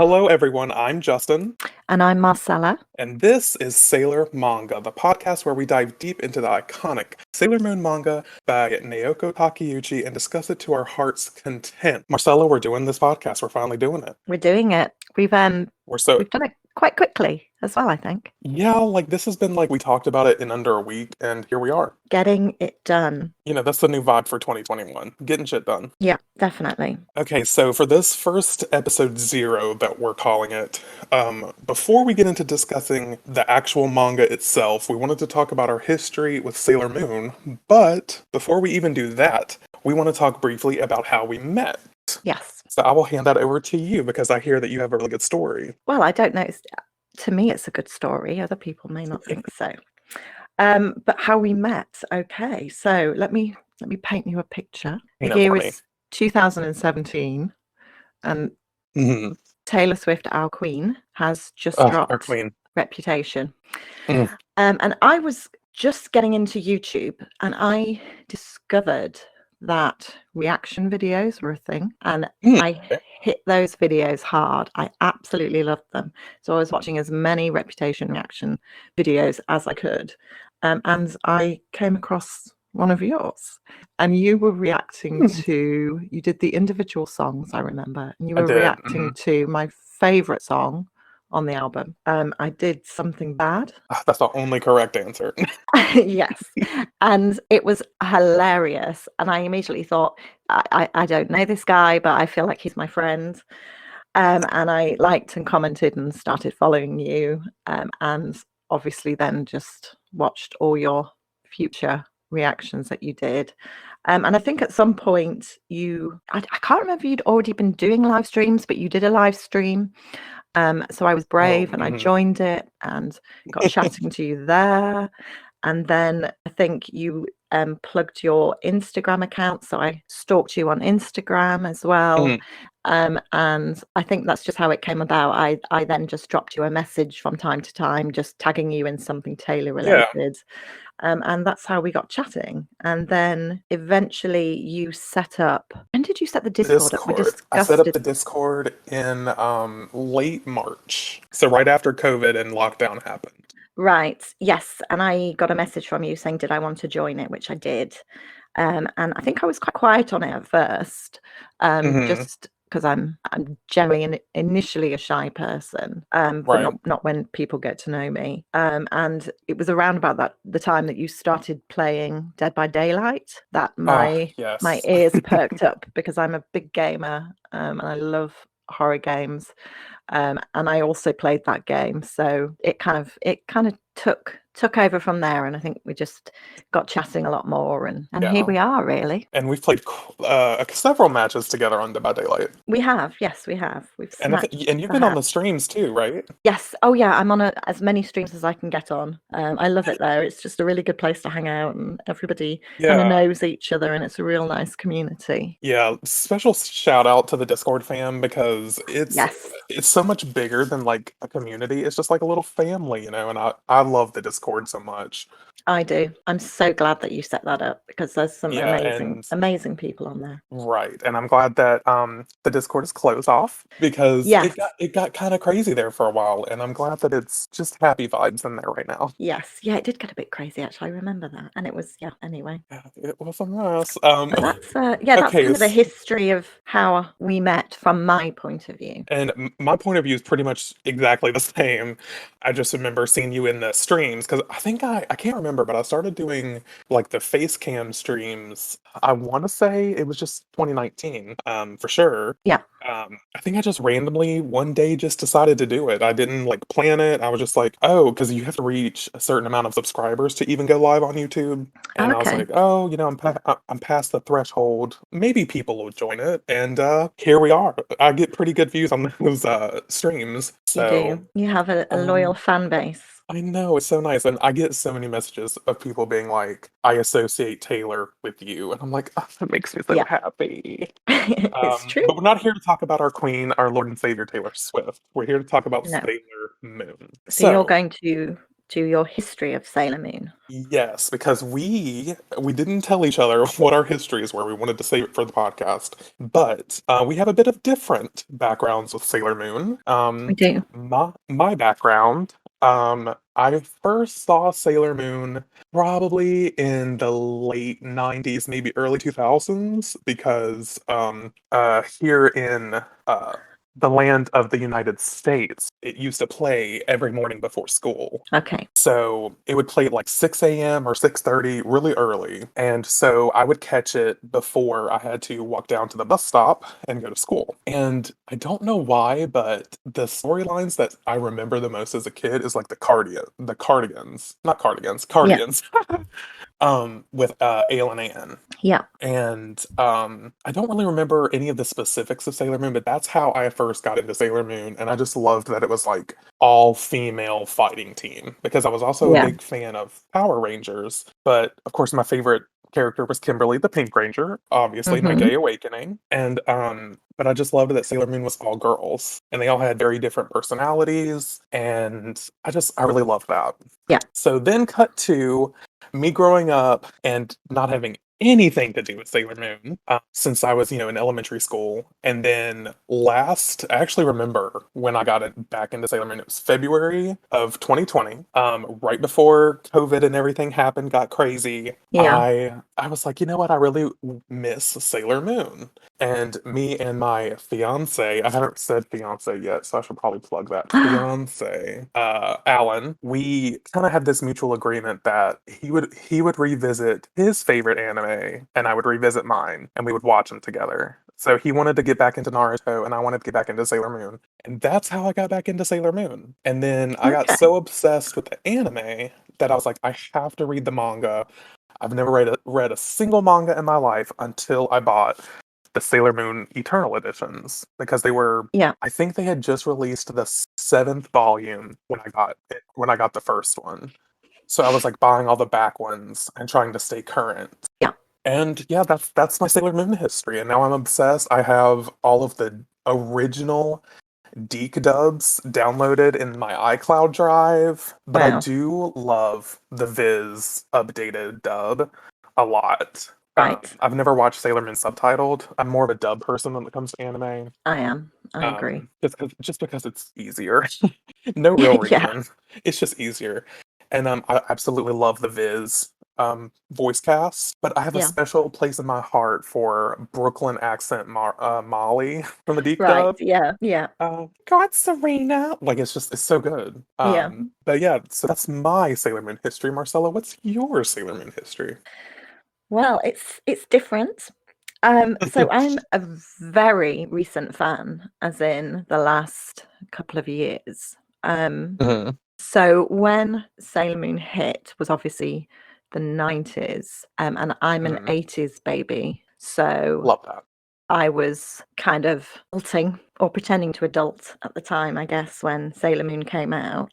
Hello, everyone. I'm Justin, And I'm Marcella. and this is Sailor Manga, the podcast where we dive deep into the iconic Sailor Moon manga by Naoko Takeuchi and discuss it to our heart's content. Marcella, we're doing this podcast. We're finally doing it. We're doing it. We've We're so we've done it quite quickly as well, I think. Yeah, like this has been like we talked about it in under a week, and here we are. Getting it done. That's the new vibe for 2021. Getting shit done. Yeah, definitely. Okay, so for this first episode zero that we're calling it, before we get into discussing the actual manga itself, we wanted to talk about our history with Sailor Moon. But before we even do that, we want to talk briefly about how we met. Yes. So I will hand that over to you because I hear that you have a really good story. Well, I don't know. To me, it's a good story. Other people may not think so. But how we met. Okay, so let me paint you a picture. Paint The it year for me. is 2017, and Mm-hmm. Taylor Swift, our queen, has just Our dropped queen. Reputation. Mm. And I was just getting into YouTube, and I discovered that reaction videos were a thing, and I hit those videos hard. I absolutely loved them. So I was watching as many Reputation reaction videos as I could. And I came across one of yours, and you were reacting to, you did the individual songs, I remember, and you I were did. reacting to my favorite song on the album. I did Something Bad. That's the only correct answer. Yes. And it was hilarious. And I immediately thought, I don't know this guy, but I feel like he's my friend. And I liked and commented and started following you. And obviously then just watched all your future reactions that you did. And I think at some point I can't remember if you'd already been doing live streams, but you did a live stream. So I was brave and I joined it and got chatting to you there. And then I think you plugged your Instagram account. So I stalked you on Instagram as well. And I think that's just how it came about. I then just dropped you a message from time to time, just tagging you in something Taylor related. And that's how we got chatting. And then eventually you set up. When did you set the Discord up? We I set up discussed the Discord in late March. So right after COVID and lockdown happened. Right. Yes. And I got a message from you saying, did I want to join it? Which I did. And I think I was quite quiet on it at first, just because I'm generally initially a shy person, but not when people get to know me. And it was around about the time that you started playing Dead by Daylight that my ears perked up, because I'm a big gamer, and I love horror games. And I also played that game, so it kind of took over from there, and I think we just got chatting a lot more, and here we are, really. And we've played several matches together on Dead by Daylight. We have, yes, we have. We've and you've been on the streams too, right? Yes. Oh yeah, I'm on as many streams as I can get on. I love it there. It's just a really good place to hang out, and everybody kind of knows each other, and it's a real nice community. Yeah, special shout out to the Discord fam, because it's so much bigger than like a community. It's just like a little family, and I love the Discord so much. I do. I'm so glad that you set that up, because there's some amazing people on there. Right. And I'm glad that the Discord is closed off, because it got kind of crazy there for a while, and I'm glad that it's just happy vibes in there right now. Yes. Yeah, it did get a bit crazy, actually. I remember that. And it was, anyway. Yeah, it was a mess. But that's that's kind of the history of how we met from my point of view. And my point of view is pretty much exactly the same. I just remember seeing you in the streams, because I think I can't remember, but I started doing like the face cam streams. I want to say it was just 2019, for sure. Yeah. I think I just randomly one day just decided to do it. I didn't like plan it. I was just like, oh, because you have to reach a certain amount of subscribers to even go live on YouTube. And I was like, oh, I'm past the threshold. Maybe people will join it. And here we are. I get pretty good views on those streams. So you do. You have a loyal fan base. I know, it's so nice. And I get so many messages of people being like, I associate Taylor with you. And I'm like, oh, that makes me so happy. It's true. But we're not here to talk about our queen, our Lord and Savior, Taylor Swift. We're here to talk about Sailor Moon. So you're going to to your history of Sailor Moon? Yes, because we didn't tell each other what our histories were. We wanted to save it for the podcast, but we have a bit of different backgrounds with Sailor Moon. We do. My background, I first saw Sailor Moon probably in the late 90s, maybe early 2000s, because here in the land of the United States, it used to play every morning before school. Okay. So it would play at like 6 a.m. or 6:30, really early. And so I would catch it before I had to walk down to the bus stop and go to school. And I don't know why, but the storylines that I remember the most as a kid is like the cardigans, not cardigans, Yeah. cardigans, with Ale and Ann. Yeah. And I don't really remember any of the specifics of Sailor Moon, but that's how I first got into Sailor Moon. And I just loved that it was like all female fighting team because I was also a Yeah. big fan of Power Rangers. But of course, my favorite character was Kimberly the Pink Ranger, obviously my Hmm. gay awakening. And but I just loved that Sailor Moon was all girls and they all had very different personalities. And I really loved that. Yeah. So then cut to me growing up and not having anything to do with Sailor Moon since I was, in elementary school. And then I actually remember when I got it back into Sailor Moon. It was February of 2020, right before COVID and everything happened, got crazy. Yeah. I was like, you know what? I really miss Sailor Moon. And me and my fiance, I haven't said fiance yet, so I should probably plug that. Fiance, Alan, we kind of had this mutual agreement that he would revisit his favorite anime and I would revisit mine and we would watch them together. So he wanted to get back into Naruto and I wanted to get back into Sailor Moon. And that's how I got back into Sailor Moon. And then I got Okay. so obsessed with the anime that I was like, I have to read the manga. I've never read a single manga in my life until I bought the Sailor Moon Eternal editions because Yeah. I think they had just released the seventh volume when I got the first one. So I was like buying all the back ones and trying to stay current. Yeah. And yeah, that's my Sailor Moon history. And now I'm obsessed. I have all of the original Deke dubs downloaded in my iCloud drive, but I Wow. do love the Viz updated dub a lot. Right. I've never watched Sailor Moon subtitled. I'm more of a dub person when it comes to anime. I am. I agree. Just because it's easier. No real Yeah. reason. It's just easier. And I absolutely love the Viz voice cast, but I have a Yeah. special place in my heart for Brooklyn accent Molly from the Deke Right. dub. Yeah. Yeah. God, Serena. Like it's so good. Yeah. But yeah, so that's my Sailor Moon history. Marcella, what's your Sailor Moon history? Well, it's different. So I'm a very recent fan, as in the last couple of years. Mhm. So when Sailor Moon hit was obviously the 90s, and I'm an Mhm. 80s baby. So Love that. I was kind of adulting or pretending to adult at the time, I guess, when Sailor Moon came out.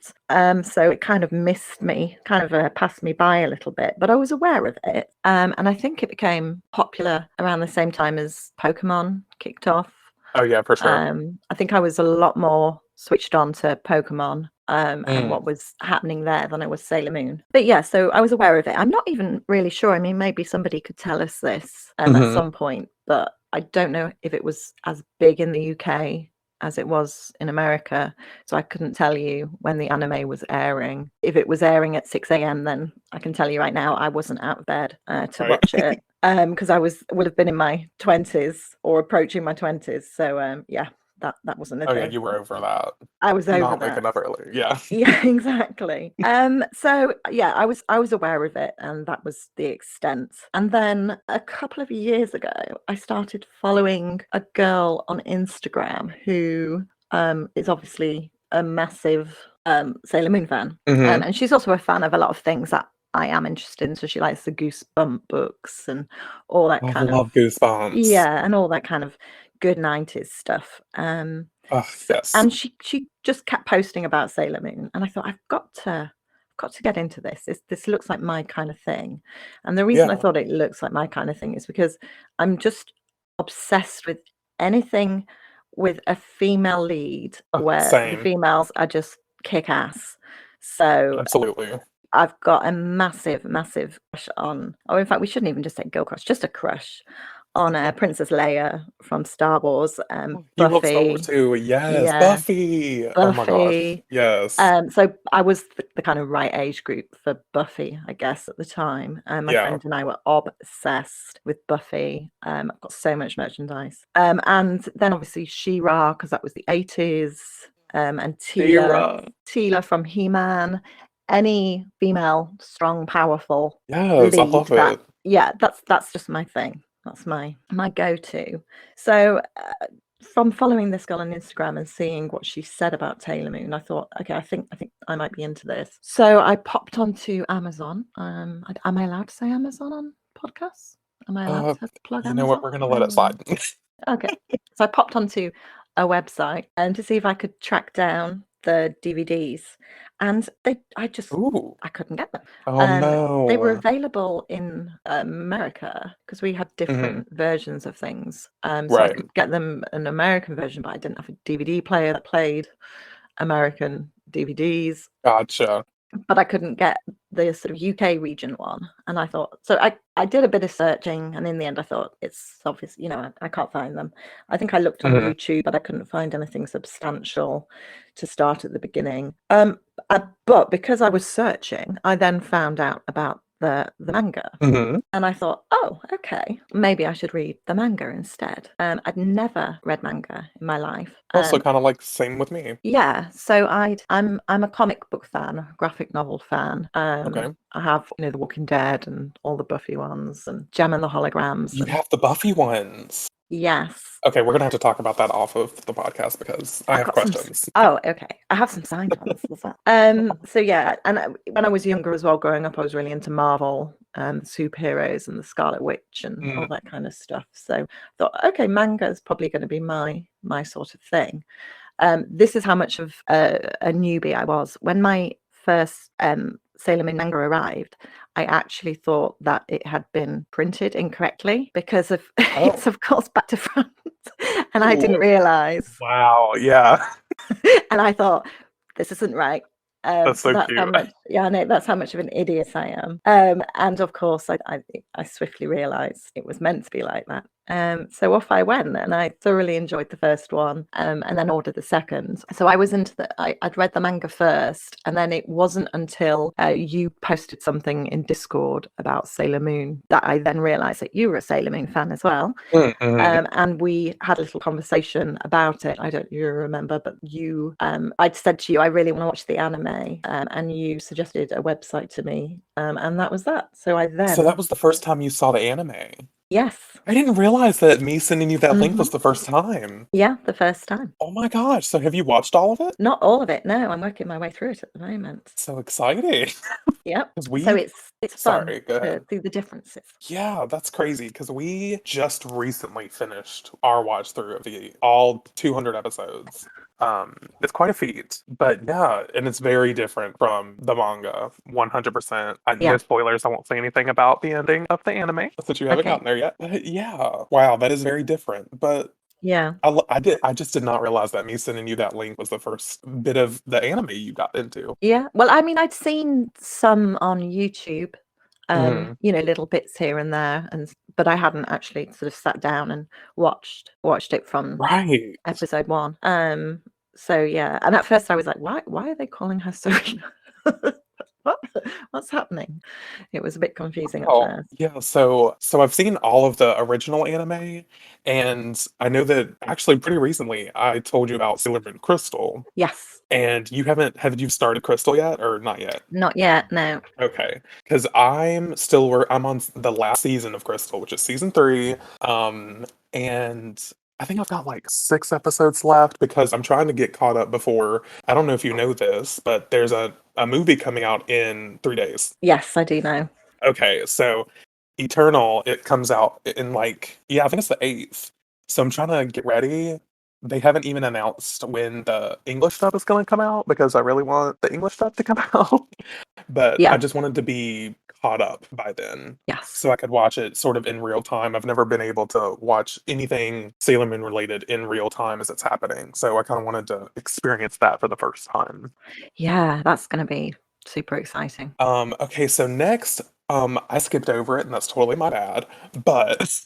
So it kind of missed me, kind of passed me by a little bit, but I was aware of it. And I think it became popular around the same time as Pokemon kicked off. Oh yeah, for sure. I think I was a lot more switched on to Pokemon and Mm. what was happening there than I was Sailor Moon. But yeah, so I was aware of it. I'm not even really sure. I mean, maybe somebody could tell us this at Mhm. some point, but I don't know if it was as big in the UK as it was in America. So I couldn't tell you when the anime was airing. If it was airing at 6 a.m., then I can tell you right now I wasn't out of bed to Right. watch it because would have been in my 20s or approaching my 20s. So yeah, that wasn't a Oh yeah, thing. you were over that. I was over Not that. waking up early. Yeah. Yeah, exactly. So yeah, I was aware of it, and that was the extent. And then a couple of years ago, I started following a girl on Instagram who is obviously a massive Sailor Moon fan, Hmm. and she's also a fan of a lot of things that I am interested in. So she likes the Goosebump books and all that I kind of love Goosebumps. yeah, and all that kind of good 90s stuff. Oh, So, yes. and she just kept posting about Sailor Moon, and I thought I've got to get into this. This looks like my kind of thing. And the reason I Yeah. thought it looks like my kind of thing is because I'm just obsessed with anything with a female lead Oh, where the same. females are just kick ass. So Absolutely. I've got a massive, massive crush on, oh, in fact, we shouldn't even just say girl crush, just a crush on Princess Leia from Star Wars, You love Star Wars Buffy. too. Yes, Yeah, Buffy. Oh my gosh. Buffy. Yes. So I was the kind of right age group for Buffy, I guess, at the time. My Yeah. friend and I were obsessed with Buffy. I've got so much merchandise. And then obviously She-Ra, because that was the 80s. And Tira. Tila from He-Man. Any female, strong, powerful Yes, I lead love that, it. yeah, that's just my thing. That's my go-to. So from following this girl on Instagram and seeing what she said about Taylor Moon, I thought, okay, I think I might be into this. So I popped onto Amazon. Am I allowed to say Amazon on podcasts? Am I allowed Uh, to plug you know what? Amazon? We're gonna let it slide. Okay. So I popped onto a website and to see if I could track down the DVDs, and Ooh. I couldn't get them. Oh They were no. available in America because we had Hmm. different versions of things. So I Right. could get them an American version, but I didn't have a DVD player that played American DVDs. Gotcha. But I couldn't get the sort of UK region one. And I thought, so I did a bit of searching, and in the end, I thought it's obvious, I can't find them. I think I looked on Hmm. YouTube, but I couldn't find anything substantial to start at the beginning. But because I was searching, I then found out about the manga. Hmm. And I thought, oh, okay, maybe I should read the manga instead. I'd never read manga in my life. Also, kind of like same with me. Yeah, so I'm a comic book fan, graphic novel fan. Okay. I have, The Walking Dead and all the Buffy ones and Gem and the Holograms You and have the Buffy ones. yes, Okay, we're gonna have to talk about that off of the podcast because I I've have got some. questions. Oh, okay. I have some signed ones as well. So yeah, and when I was younger as well, growing up, I was really into Marvel, superheroes, and the Scarlet Witch and all Mm. that kind of stuff. So I thought, okay, manga is probably going to be my sort of thing. This is how much of a newbie I was when my first Sailor Moon manga arrived. I actually thought that it had been printed incorrectly because of it's Oh. of course back to front, and I didn't Ooh. realize. Wow. Yeah. And I thought, this isn't right. That's So so that's how cute. much, yeah, I know that's how much of an idiot I am. And of course, I swiftly realised it was meant to be like that. So off I went, and I thoroughly enjoyed the first one, and then ordered the second. So I was I'd read the manga first, and then it wasn't until you posted something in Discord about Sailor Moon that I then realised that you were a Sailor Moon fan as well. Mm-hmm. And we had a little conversation about it. I don't you remember, but I'd said to you, I really want to watch the anime, and you suggested a website to me, and that was that. So I So that then, was the first time you saw the anime. yes, I didn't realize that me sending you that link hmm was the first time. yeah, the first time. Oh my gosh. So have you watched all of it? Not all of it. No, I'm working my way through it at the moment. So exciting. Yep. Because So we, it's fun sorry, go to ahead. see the differences. Yeah, that's crazy because we just recently finished our watch through of the all 200 episodes. It's quite a feat, but yeah, and it's very different from the manga, 100%. No Yeah. spoilers, I won't say anything about the ending of the anime since you haven't Okay. gotten there yet. But yeah, wow, that is very different. But Yeah. I just did not realize that me sending you that link was the first bit of the anime you got into. Yeah. Well, I mean, I'd seen some on YouTube, Mhm. little bits here and there, but I hadn't actually sort of sat down and watched it from Right. episode one. So yeah, and at first I was like, why are they calling her Serena? What what's happening? It was a bit confusing at Oh, first. yeah, so I've seen all of the original anime, and I know that actually pretty recently I told you about Sailor Moon Crystal, Yes, and have you started Crystal yet or not yet? not yet. No. Okay, because I'm on the last season of Crystal, which is season 3, and I think I've got like 6 episodes left because I'm trying to get caught up before I don't know if you know this, but there's a movie coming out in 3 days. Yes, I do know. Okay, so Eternal, it comes out in like, yeah, I think it's the 8th. So I'm trying to get ready they haven't even announced when the English dub is going to come out because I really want the English dub to come out. But I Yeah. just wanted to be caught up by then Yes. so I could watch it sort of in real time. I've never been able to watch anything Sailor Moon related in real time as it's happening. So I kind of wanted to experience that for the first time. Yeah, that's going to be super exciting. Okay, so next, I skipped over it, and that's totally my bad. But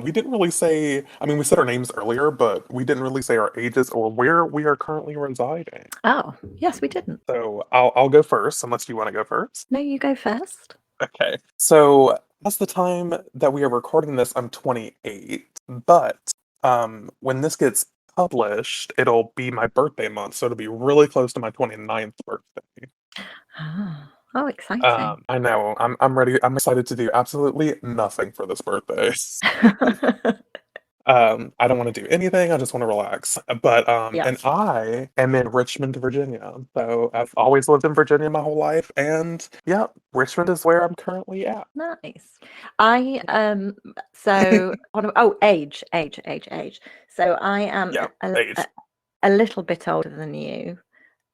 we didn't really say, I mean, we said our names earlier, but we didn't really say our ages or where we are currently residing. Oh, yes, we didn't. So I'll go first, unless you want to go first. No, you go first. Okay. So as the time that we are recording this, I'm 28. But when this gets published, it'll be my birthday month, so it'll be really close to my 29th birthday. Ah. Oh, exciting. I know. I'm ready. I'm excited to do absolutely nothing for this birthday. I don't want to do anything. I just want to relax. But and Yes. I am in Richmond, Virginia. So I've always lived in Virginia my whole life, and yeah, Richmond is where I'm currently at. Nice. I so age. So I am Yeah, age. a little bit older than you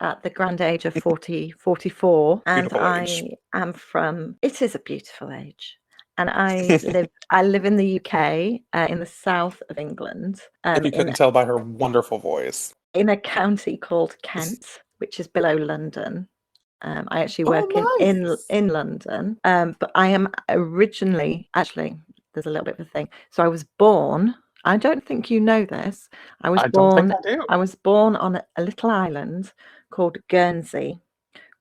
at the grand age of 44, and Beautiful age. it is a beautiful age. And I live in the UK, in the south of England, If you in couldn't tell by her wonderful voice. a county called Kent, which is below London. I actually work in Oh, nice. London, but I am originally actually there's a little bit of a thing. So I was born. I don't think you know this. I was I don't think born. I do. I was born on a little island called Guernsey,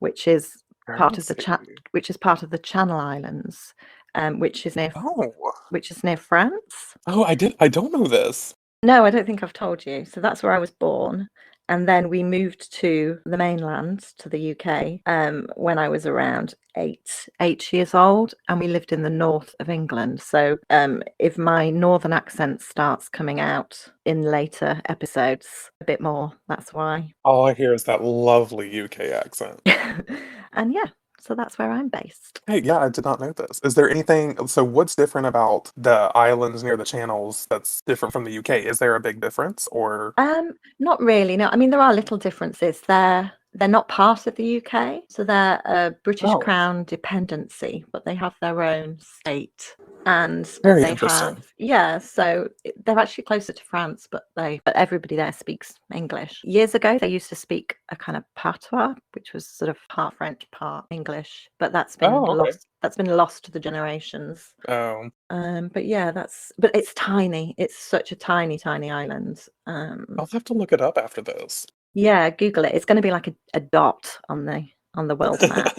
which is part of the Guernsey. Channel Islands, which is Oh. near France. Oh, I did. I don't know this. No, I don't think I've told you. So that's where I was born. And then we moved to the mainland, to the UK, when I was around eight years old, and we lived in the north of England. So if my northern accent starts coming out in later episodes a bit more, that's why. All I hear is that lovely UK accent. And yeah, so that's where I'm based. Hey, yeah, I did not know this. Is there anything, so what's different about the islands near the channels that's different from the UK? Is there a big difference or? Not really. No, I mean there are little differences. They're not part of the UK, so they're a British Oh, Crown dependency, but they have their own state, and very they have interesting. So they're actually closer to France, but everybody there speaks English. Years ago, they used to speak a kind of patois, which was sort of part French, part English, but that's been Oh, okay. lost. That's been lost to the generations. Oh, But yeah, but it's tiny. It's such a tiny, tiny island. I'll have to look it up after this. Yeah, Google it. It's going to be like a dot on the world map.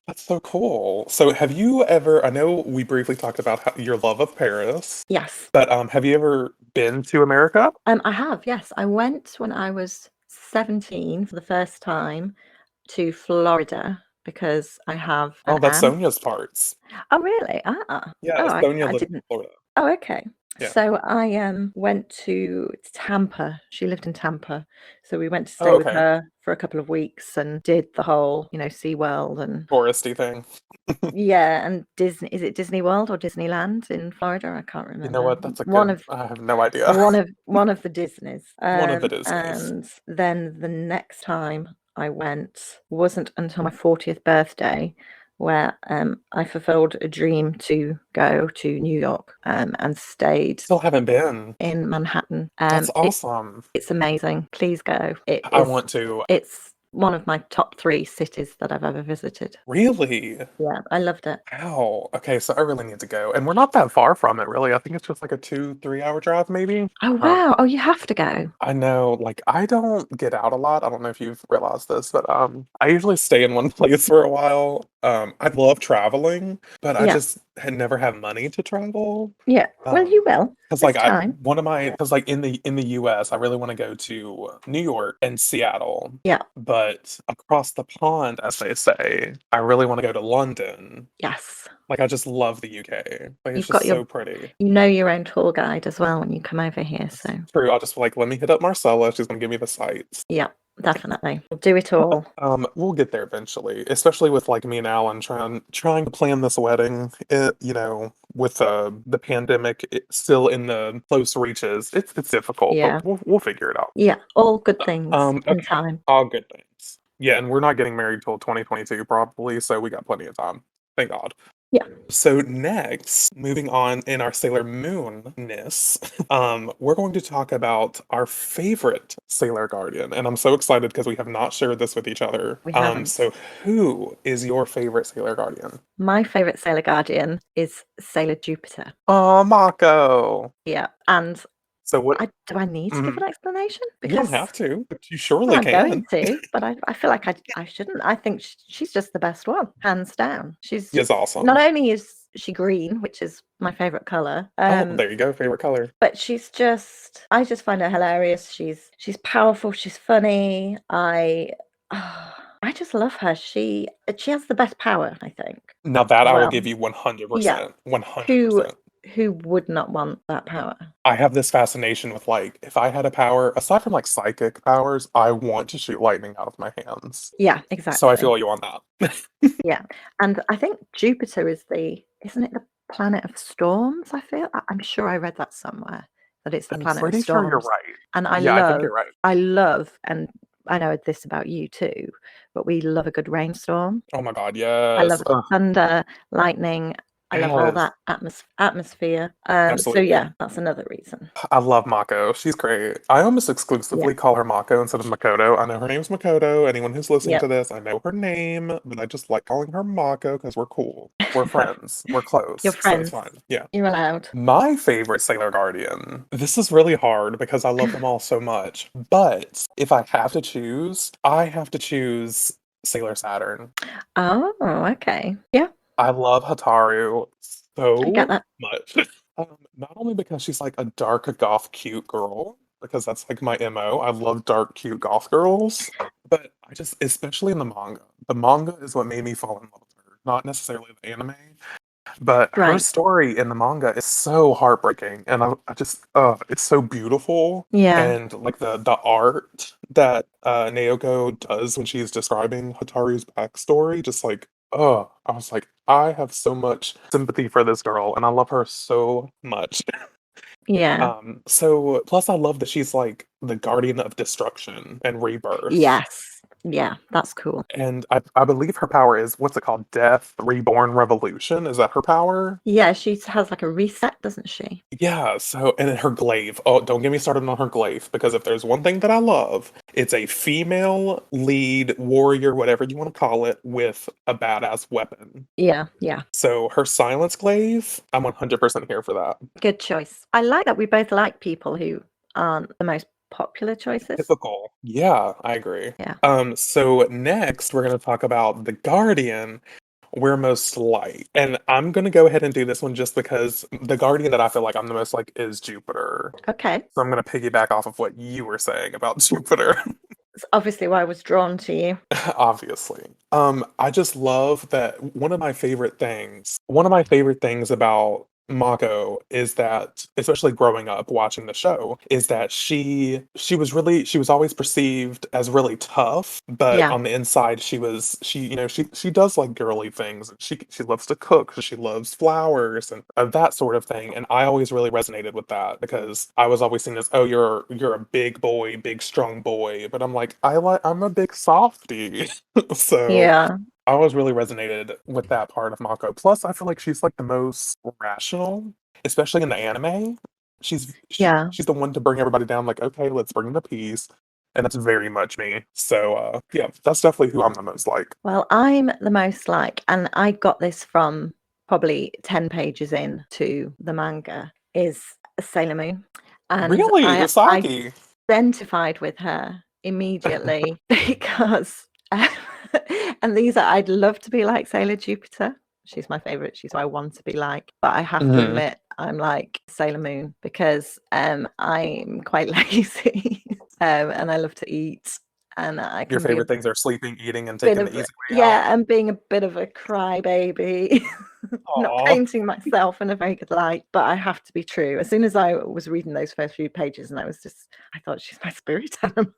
That's so cool. So have you ever, I know we briefly talked about your love of Paris, Yes. but have you ever been to America? I have. Yes, I went when I was 17 for the first time to Florida because I have an Oh, that's aunt. Sonia's parts. Oh, really? Ah. Yeah, Oh, Sonia I lives in didn't. Florida. Oh, okay. Yeah. So I went to Tampa. She lived in Tampa. So we went to Oh, stay with okay. her for a couple of weeks and did the whole, SeaWorld and Touristy thing. yeah, and Disney, is it Disney World or Disneyland in Florida? I can't You know remember. what? I have no idea. One of the Disneys. One of the Disneys. And then the next time I went wasn't until my 40th birthday, where I fulfilled a dream to go to New York and stayed Still haven't been. in Manhattan. That's awesome. It's amazing. Please go. I want to. It's one of my top 3 cities that I've ever visited. Really? Yeah, I loved it. Wow. Okay, so I really need to go. And we're not that far from it, really. I think it's just like a 2, 3 hour drive, maybe. Oh Um, wow. Oh, you have to go. I know, like, I don't get out a lot. I don't know if you've realized this, but I usually stay in one place for a while. I love traveling, but I Yeah. just had never had money to travel. Yeah. Well, you will Because this like time. because like in the US, I really want to go to New York and Seattle. Yeah. But across the pond, as they say, I really want to go to London. Yes. Like I just love the UK. Like it's You've just got so pretty. your own tour guide as well when you come over here. It's So true. I'll just like let me hit up Marcella. She's gonna give me the sights. yeah. definitely. We'll do it all. We'll get there eventually, especially with like me and Alan trying to plan this wedding. With the pandemic still in the close reaches, it's difficult, but Yeah. we'll figure it out. Yeah. All good things in Okay, time. all good things. Yeah, and we're not getting married till 2022 probably, so we got plenty of time. Thank God. Yeah. So next, moving on in our Sailor Moon-ness, we're going to talk about our favorite Sailor Guardian, and I'm so excited because we have not shared this with each other. We haven't. So who is your favorite Sailor Guardian? My favorite Sailor Guardian is Sailor Jupiter. Oh, Mako. Yeah. And So what? do I need to give Mhm. an explanation? You don't Because have to, but you well, surely I'm going can. to, but I feel like I shouldn't. I think she's just the best one, hands down. It's Not awesome. only is she green, which is my favorite color, Oh, there you go. Favorite color. but I just find her hilarious. She's powerful. She's funny. I just love her. She has the best power, I think, Now that as I will well. give you Yeah. 100%. Who 100%. who would not want that power? I have this fascination with like if I had a power, aside from like psychic powers, I want to shoot lightning out of my hands. Yeah, So I exactly. feel you on that. Yeah. And I think Jupiter isn't it the planet of storms? I'm sure I read that somewhere that it's the I'm planet of pretty sure you're storms. right. And Yeah, I think you're right. I love, and I know this about you too, but we love a good rainstorm. Oh my God, I yes. love Ugh, thunder, lightning. I love all yes. that atmosphere. So Absolutely. yeah, that's another reason. I love Mako. She's great. I almost Yeah. exclusively call her Mako instead of Makoto. I know her name's Makoto. Anyone who's listening Yep. to this, I know her name, but I just like calling her Mako because we're cool. We're friends. We're You're close. So it's friends. fine. Yeah. You're allowed. My favorite Sailor Guardian. This is really hard because I love them all so much. But if I have to choose, I have to choose Sailor Saturn. Oh, okay. Yeah, I love Hataru I get so that. much. Not only because she's like a dark goth cute girl, because that's like my MO. I love dark cute goth girls, but I just especially in the manga. The manga is what made me fall in love with her, not necessarily the anime. But her Right. story in the manga is so heartbreaking, and I just, it's so beautiful, Yeah. and like the art that Naoko does when she's describing Hataru's backstory, just like, I was like, I have so much sympathy for this girl, and I love her so much. Yeah. So plus I love that she's like the guardian of destruction and rebirth. Yes. Yeah, that's cool. And I believe her power is what's it called? Death, Reborn, Revolution. Is that her power? Yeah, she has like a reset, doesn't she? Yeah, so and then her glaive. Oh, don't get me started on her glaive because if there's one thing that I love, it's a female lead warrior, whatever you want to call it, with a badass weapon. Yeah, yeah. So her silence glaive, I'm 100% here for that. Good choice. I like that we both like people who aren't the most popular choices. Typical. Yeah, I agree. Yeah. So next we're going to talk about the Guardian we're most like. And I'm going to go ahead and do this one just because the Guardian that I feel like I'm the most like is Jupiter. Okay. So I'm going to piggyback off of what you were saying about Jupiter. It's obviously why I was drawn to you. Obviously. I just love that one of my favorite things about Mako is that, especially growing up watching the show, is that she was always perceived as really tough, but Yeah. on the inside she does like girly things. She loves to cook, she loves flowers and that sort of thing. And I always really resonated with that because I was always seen as, oh, you're a big boy, big strong boy, but I'm a big softie. So Yeah. I always really resonated with that part of Mako. Plus, I feel like she's like the most rational, especially in the anime. Yeah. She's the one to bring everybody down, like, okay, let's bring the peace. And that's very much me. So yeah, that's definitely who I'm the most like. Well, I'm the most like, and I got this from probably 10 pages in to the manga, is Sailor Moon. And Really? I Usagi? identified with her immediately because and I'd love to be like Sailor Jupiter. She's my favorite. She's who I want to be like. But I have to Mhm. admit I'm like Sailor Moon because I'm quite lazy and I love to eat and I Your can be a favorite things are sleeping, eating, and bit taking of the easy way out? yeah, and being a bit of a crybaby. Not Aw. painting myself in a very good light, but I have to be true. As soon as I was reading those first few pages, and I thought she's my spirit animal.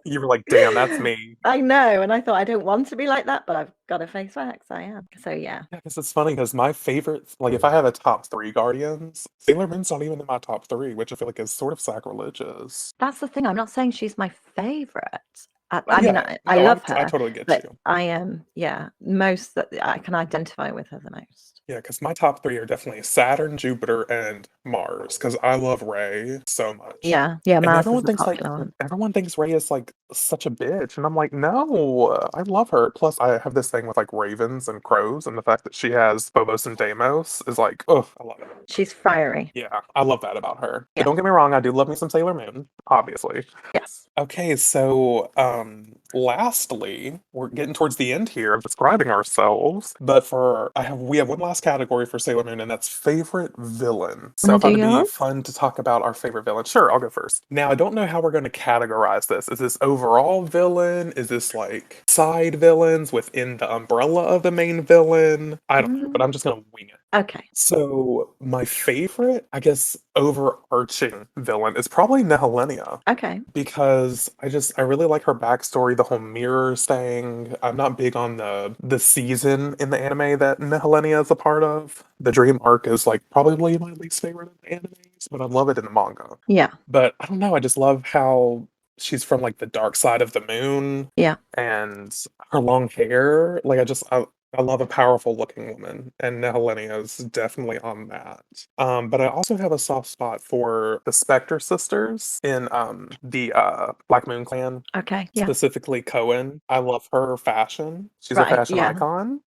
You were like, damn, that's me. I know, and I thought I don't want to be like that, but I've got to face facts. I am. So yeah. Yeah, because it's funny because my favorite, like if I have a top three Guardians, Sailor Moon's not even in my top three, which I feel like is sort of sacrilegious. That's the thing. I'm not saying she's my favorite. But I mean, yeah, I no, love I her, totally get but you. I am, yeah, most that I can identify with her the most. Yeah, because my top three are definitely Saturn, Jupiter, and Mars. Because I love Ray so much, Yeah, yeah, and Mars is a popular one. everyone thinks Ray is like such a bitch, and I'm like, no, I love her. Plus, I have this thing with like ravens and crows, and the fact that she has Phobos and Deimos is like, oh, I love it. She's fiery. Yeah, I love that about her. But Yeah. don't get me wrong, I do love me some Sailor Moon, obviously. Yes. Okay, so lastly, we're getting towards the end here of describing ourselves, but we have one last category for Sailor Moon, and that's favorite villain. So Want I to thought do it'd be yours? fun to talk about our favorite villain. Sure, I'll go first. Now I don't know how we're going to categorize this. Is this overall villain? Is this like side villains within the umbrella of the main villain? I don't know, but I'm just gonna wing it. Okay. So my favorite, I guess, overarching villain is probably Nehelenia Okay. because I really like her backstory, the whole mirrors thing. I'm not big on the season in the anime that Nehelenia is a part of. The dream arc is like probably my least favorite of the animes, but I love it in the manga. Yeah. But I don't know, I just love how she's from like the dark side of the moon Yeah. and her long hair. Like I love a powerful looking woman, and Nehelenia is definitely on that. But I also have a soft spot for the Spectre sisters in the Black Moon Clan, Okay. Yeah. specifically Cohen. I love her fashion. She's a Right. fashion Yeah. icon.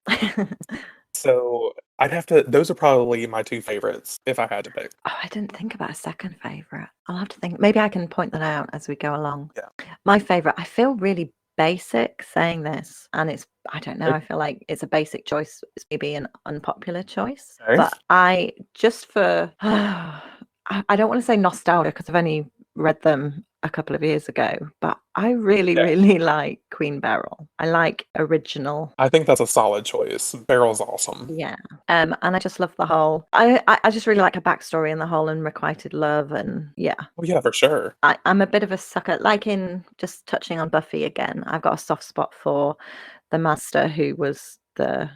So I'd have to, those are probably my two favorites if I had to pick. Oh, I didn't think about a second favorite. I'll have to think. Maybe I can point that out as we go along. Yeah. My favorite, I feel really basic saying this, and I don't know, I feel like it's a basic choice. It's maybe an unpopular choice, Okay. but I just for, I don't want to say nostalgia because I've only read them a couple of years ago, but I really, Yeah. really like Queen Beryl. I like original. I think that's a solid choice. Beryl's awesome. Yeah. And I just love the whole, I just really like her backstory and the whole unrequited love. And yeah, Oh yeah, for sure. I'm a bit of a sucker. Like in just touching on Buffy again, I've got a soft spot for the master who was the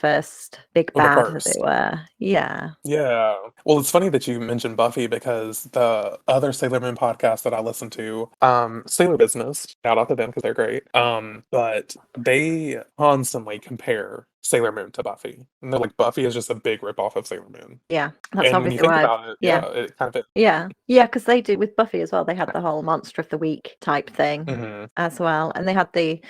first big Well, the bad, as it first. were. Yeah. Yeah. Well, it's funny that you mentioned Buffy because the other Sailor Moon podcast that I listen to, Sailor Business, shout out to them because they're great. But they constantly compare Sailor Moon to Buffy. And they're like, Buffy is just a big ripoff of Sailor Moon. Yeah. That's And when you obviously think why about it, yeah. yeah, it kind of Yeah. Yeah, because they do with Buffy as well. They had the whole monster of the week type thing hmm as well. And they had the,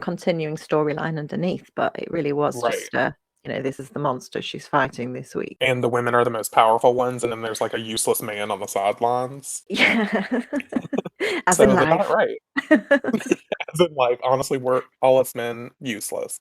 continuing storyline underneath, but it really was right. just this is the monster she's fighting this week. And the women are the most powerful ones, and then there's like a useless man on the sidelines. Yeah. As in So they got it life. right. As in, like, honestly, we're all us men useless.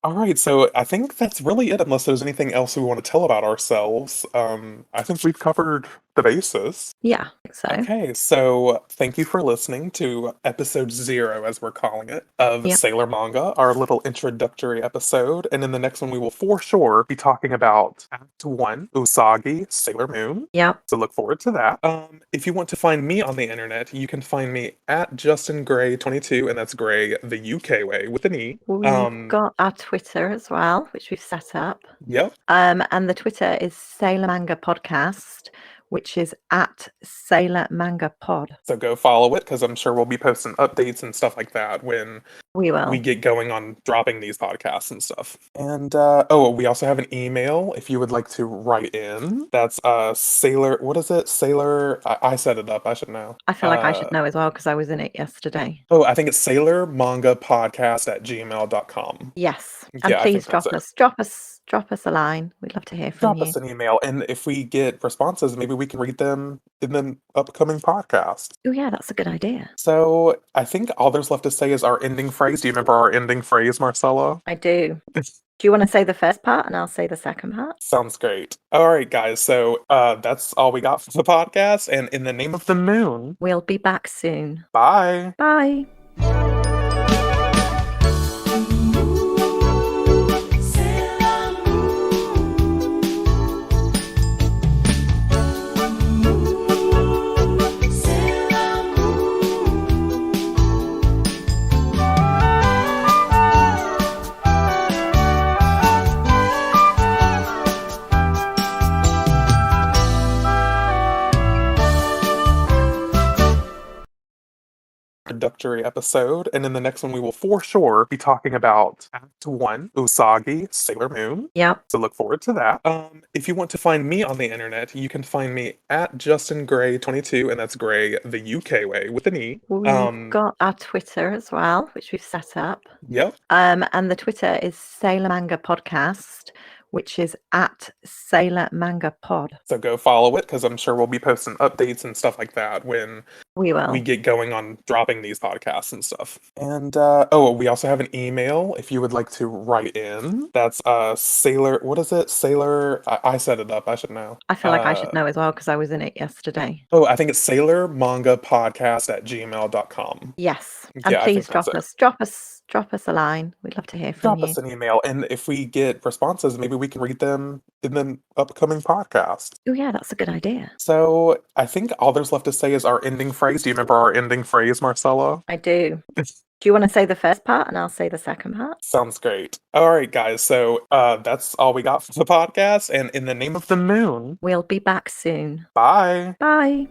All right, so I think that's really it, unless there's anything else we want to tell about ourselves. I think we've covered the basis. Yeah, I think so. Okay, so thank you for listening to episode 0, as we're calling it, of Yep. Sailor Manga, our little introductory episode. And in the next one, we will for sure be talking about Act 1, Usagi, Sailor Moon. Yep. So look forward to that. If you want to find me on the internet, you can find me at Justin Gray 22, and that's Gray the UK way with an E. We've got our Twitter as well, which we've set up. Yep. And the Twitter is Sailor Manga Podcast, which is at Sailor Manga Pod. So go follow it because I'm sure we'll be posting updates and stuff like that when we get going on dropping these podcasts and stuff. And we also have an email if you would like to write in. That's Sailor. What is it? Sailor. I set it up. I should know. I feel like I should know as well because I was in it yesterday. Oh, I think it's Sailor Manga Podcast at gmail.com. Yes, and Yeah, please drop us a line. We'd love to hear from you. Drop us an email, and if we get responses, maybe we can read them in the upcoming podcast. Oh yeah, that's a good idea. So I think all there's left to say is our ending phrase. Do you remember our ending phrase, Marcella? I do. Do you want to say the first part and I'll say the second part? Sounds great. All right, guys. So that's all we got for the podcast. And in the name of the moon, we'll be back soon. Bye. Bye. introductory episode, and in the next one, we will for sure be talking about Act 1, Usagi, Sailor Moon. Yep. So look forward to that. If you want to find me on the internet, you can find me at Justin Gray 22, and that's Gray the UK way with an E. We've got our Twitter as well, which we've set up. Yep. And the Twitter is Sailor Manga Podcast, which is at Sailor Manga Pod. So go follow it because I'm sure we'll be posting updates and stuff like that when we get going on dropping these podcasts and stuff. And we also have an email if you would like to write in. That's Sailor. What is it? Sailor. I set it up. I should know. I feel like I should know as well because I was in it yesterday. Oh, I think it's Sailor Manga Podcast at gmail.com. Yes, and Yeah, please drop us a line. We'd love to hear from you. Drop us an email, and if we get responses, maybe we can read them in the upcoming podcast. Oh yeah, that's a good idea. So I think all there's left to say is our ending phrase. Do you remember our ending phrase, Marcella? I do. Do you want to say the first part and I'll say the second part? Sounds great. All right, guys. So that's all we got for the podcast. And in the name of the moon, we'll be back soon. Bye. Bye.